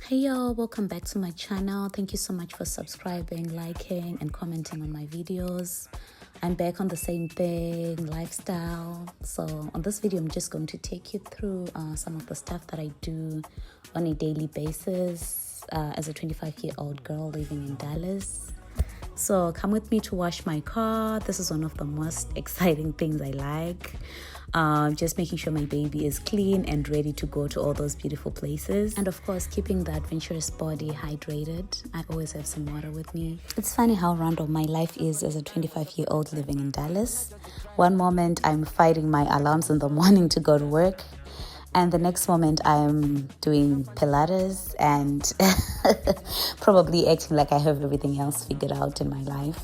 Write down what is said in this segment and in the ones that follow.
Hey y'all, welcome back to my channel. Thank you so much for subscribing, liking, and commenting on my videos. I'm back on the same thing, lifestyle. So on this video, I'm just going to take you through some of the stuff that I do on a daily basis as a 25-year-old girl living in Dallas. So come with me to wash my car. This is one of the most exciting things I like. Just making sure my baby is clean and ready to go to all those beautiful places. And of course, keeping the adventurous body hydrated. I always have some water with me. It's funny how random my life is as a 25-year-old living in Dallas. One moment I'm fighting my alarms in the morning to go to work. And the next moment I'm doing Pilates and probably acting like I have everything else figured out in my life.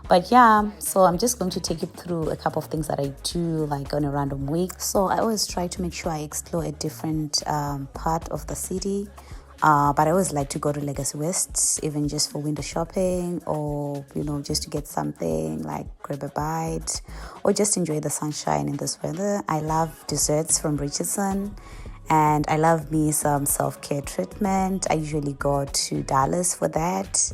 But yeah, so I'm just going to take you through a couple of things that I do like on a random week. So I always try to make sure I explore a different part of the city. But I always like to go to Legacy West, even just for window shopping or, just to get something like grab a bite or just enjoy the sunshine in this weather. I love desserts from Richardson and I love me some self-care treatment. I usually go to Dallas for that.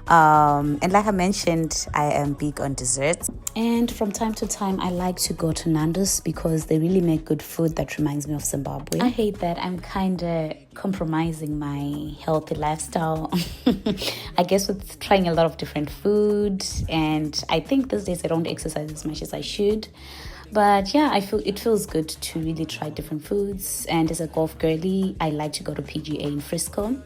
And like I mentioned, I am big on desserts. And from time to time, I like to go to Nando's because they really make good food that reminds me of Zimbabwe. I hate that I'm kind of compromising my healthy lifestyle. I guess with trying a lot of different food. And I think these days I don't exercise as much as I should. But yeah, I feel it feels good to really try different foods. And as a golf girly, I like to go to PGA in Frisco.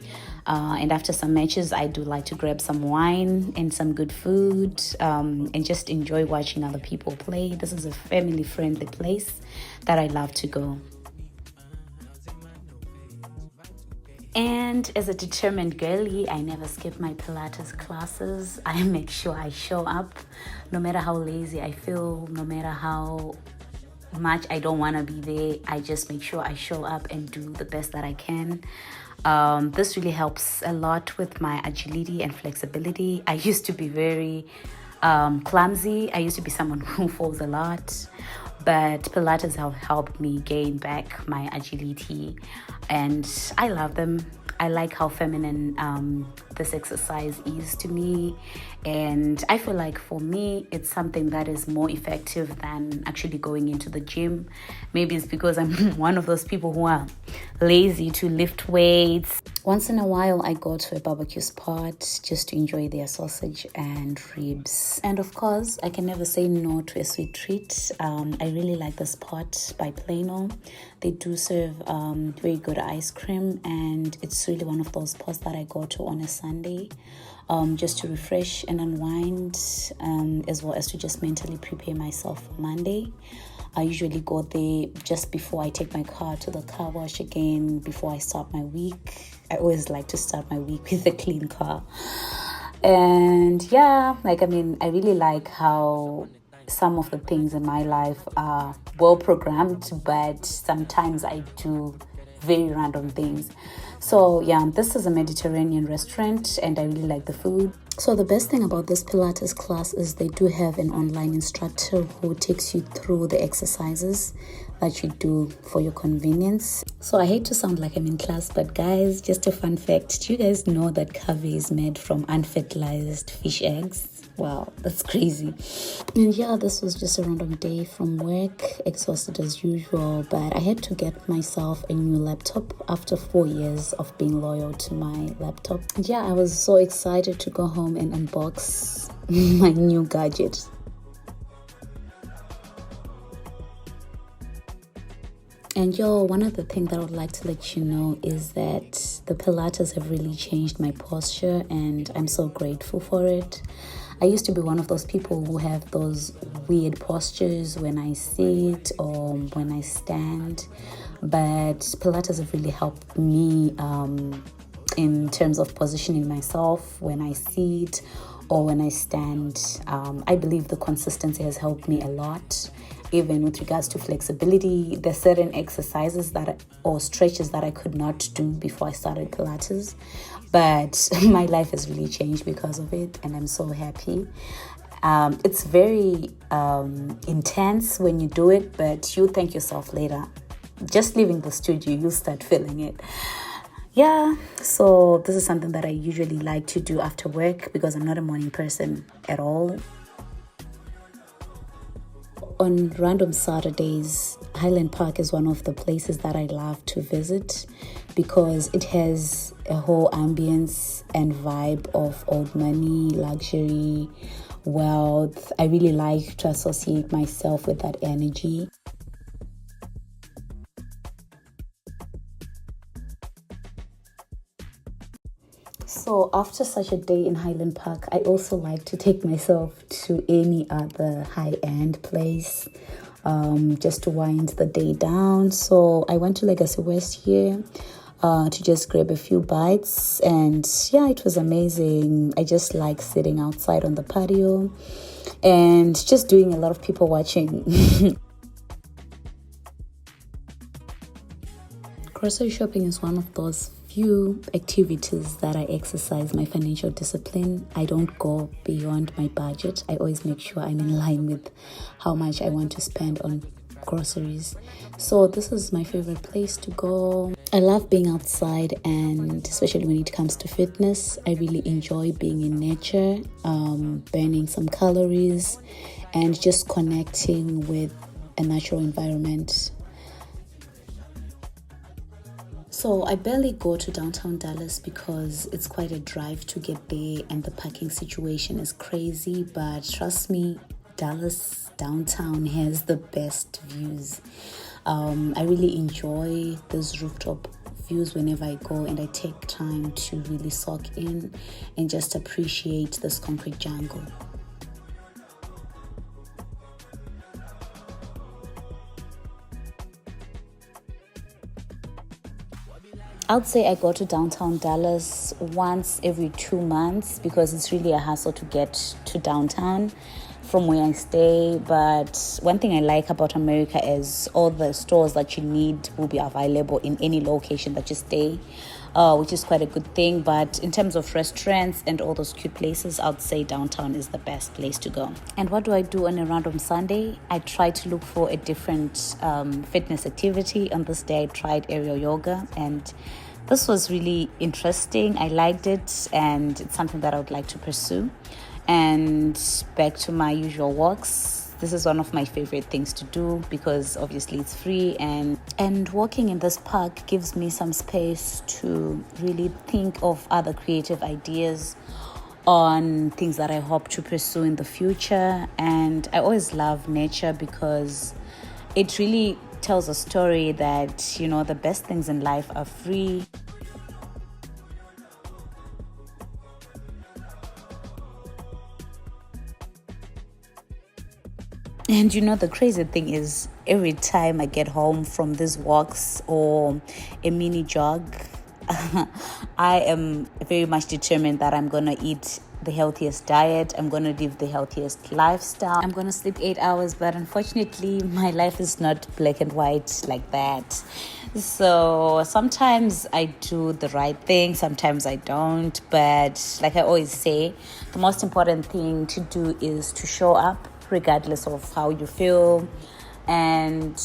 And after some matches, I do like to grab some wine and some good food and just enjoy watching other people play. This is a family-friendly place that I love to go. And as a determined girly, I never skip my Pilates classes. I make sure I show up no matter how lazy I feel, no matter how much I don't want to be there. I just make sure I show up and do the best that I can. This really helps a lot with my agility and flexibility. I used to be very clumsy. I used to be someone who falls a lot. But Pilates have helped me gain back my agility and I love them. I like how feminine this exercise is to me, and I feel like for me it's something that is more effective than actually going into the gym. Maybe it's because I'm one of those people who are lazy to lift weights. Once in a while I go to a barbecue spot just to enjoy their sausage and ribs, and of course I can never say no to a sweet treat. I really like the spot by Plano. They do serve very good ice cream, and it's really one of those spots that I go to on a Sunday just to refresh and unwind, as well as to just mentally prepare myself for Monday. I usually go there just before I take my car to the car wash again, before I start my week. I always like to start my week with a clean car. And yeah, I really like how some of the things in my life are well programmed, but sometimes I do very random things. So yeah, this is a Mediterranean restaurant and I really like the food. So the best thing about this Pilates class is they do have an online instructor who takes you through the exercises that you do for your convenience. So I hate to sound like I'm in class, but guys, just a fun fact. Do you guys know that caviar is made from unfertilized fish eggs? Wow, that's crazy. And yeah, this was just a random day from work, exhausted as usual, but I had to get myself a new laptop after 4 years of being loyal to my laptop. And yeah, I was so excited to go home and unbox my new gadget. And one of the things that I would like to let you know is that the Pilates have really changed my posture, and I'm so grateful for it. I used to be one of those people who have those weird postures when I sit or when I stand, but Pilates have really helped me in terms of positioning myself when I sit or when I stand. I believe the consistency has helped me a lot. Even with regards to flexibility, there's certain exercises or stretches that I could not do before I started Pilates. But my life has really changed because of it, and I'm so happy. It's very intense when you do it, but you thank yourself later. Just leaving the studio, you'll start feeling it. Yeah, so this is something that I usually like to do after work because I'm not a morning person at all. On random Saturdays, Highland Park is one of the places that I love to visit because it has a whole ambience and vibe of old money, luxury, wealth. I really like to associate myself with that energy. So after such a day in Highland Park, I also like to take myself to any other high-end place, just to wind the day down. So I went to Legacy West here to just grab a few bites, and yeah, it was amazing. I just like sitting outside on the patio and just doing a lot of people watching. Grocery shopping is one of those few activities that I exercise my financial discipline. I don't go beyond my budget. I always make sure I'm in line with how much I want to spend on groceries. So this is my favorite place to go. I love being outside, and especially when it comes to fitness, I really enjoy being in nature, burning some calories and just connecting with a natural environment. So I barely go to downtown Dallas because it's quite a drive to get there and the parking situation is crazy. But trust me, Dallas downtown has the best views. I really enjoy those rooftop views whenever I go, and I take time to really soak in and just appreciate this concrete jungle. I would say I go to downtown Dallas once every 2 months because it's really a hassle to get to downtown from where I stay. But one thing I like about America is all the stores that you need will be available in any location that you stay, which is quite a good thing. But in terms of restaurants and all those cute places, I'd say downtown is the best place to go. And what do I do on a random Sunday? I try to look for a different fitness activity. On this day, I tried aerial yoga, and this was really interesting. I liked it, and it's something that I would like to pursue. And back to my usual walks. This is one of my favorite things to do because obviously it's free, and walking in this park gives me some space to really think of other creative ideas on things that I hope to pursue in the future. And I always love nature because it really tells a story that, the best things in life are free. And the crazy thing is, every time I get home from these walks or a mini jog, I am very much determined that I'm going to eat the healthiest diet. I'm going to live the healthiest lifestyle. I'm going to sleep 8 hours, but unfortunately, my life is not black and white like that. So sometimes I do the right thing, sometimes I don't. But like I always say, the most important thing to do is to show up regardless of how you feel, and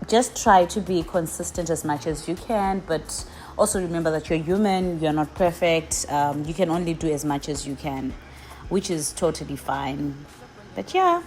just try to be consistent as much as you can. But also remember that you're human, you're not perfect. You can only do as much as you can, which is totally fine. But yeah.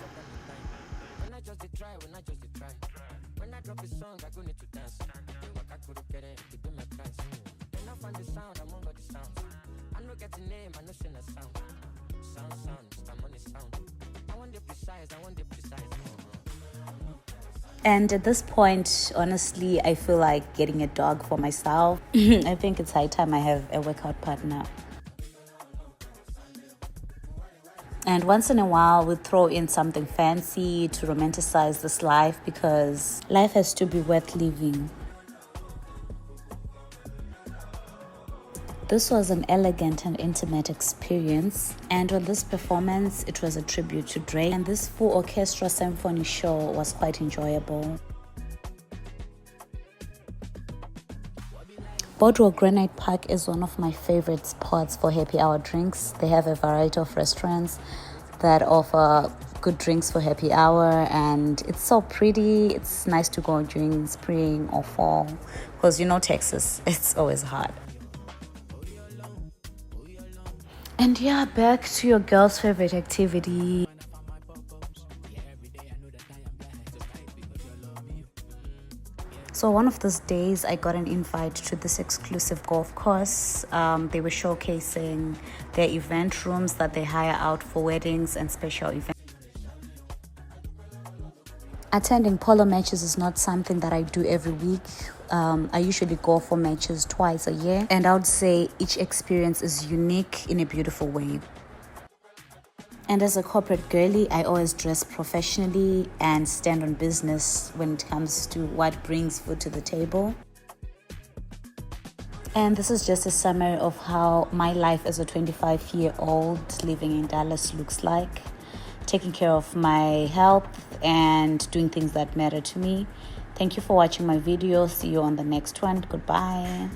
And at this point, honestly, I feel like getting a dog for myself. I think it's high time I have a workout partner. And once in a while, we throw in something fancy to romanticize this life because life has to be worth living. This was an elegant and intimate experience, and on this performance, it was a tribute to Drake, and this full orchestra symphony show was quite enjoyable. Boardwalk Granite Park is one of my favorite spots for happy hour drinks. They have a variety of restaurants that offer good drinks for happy hour, and it's so pretty. It's nice to go during spring or fall because Texas, it's always hot. And yeah, back to your girl's favorite activity. So one of those days, I got an invite to this exclusive golf course. They were showcasing their event rooms that they hire out for weddings and special events. Attending polo matches is not something that I do every week. I usually go for matches twice a year, and I would say each experience is unique in a beautiful way. And as a corporate girly, I always dress professionally and stand on business when it comes to what brings food to the table. And this is just a summary of how my life as a 25-year-old living in Dallas looks like. Taking care of my health and doing things that matter to me. Thank you for watching my video. See you on the next one. Goodbye.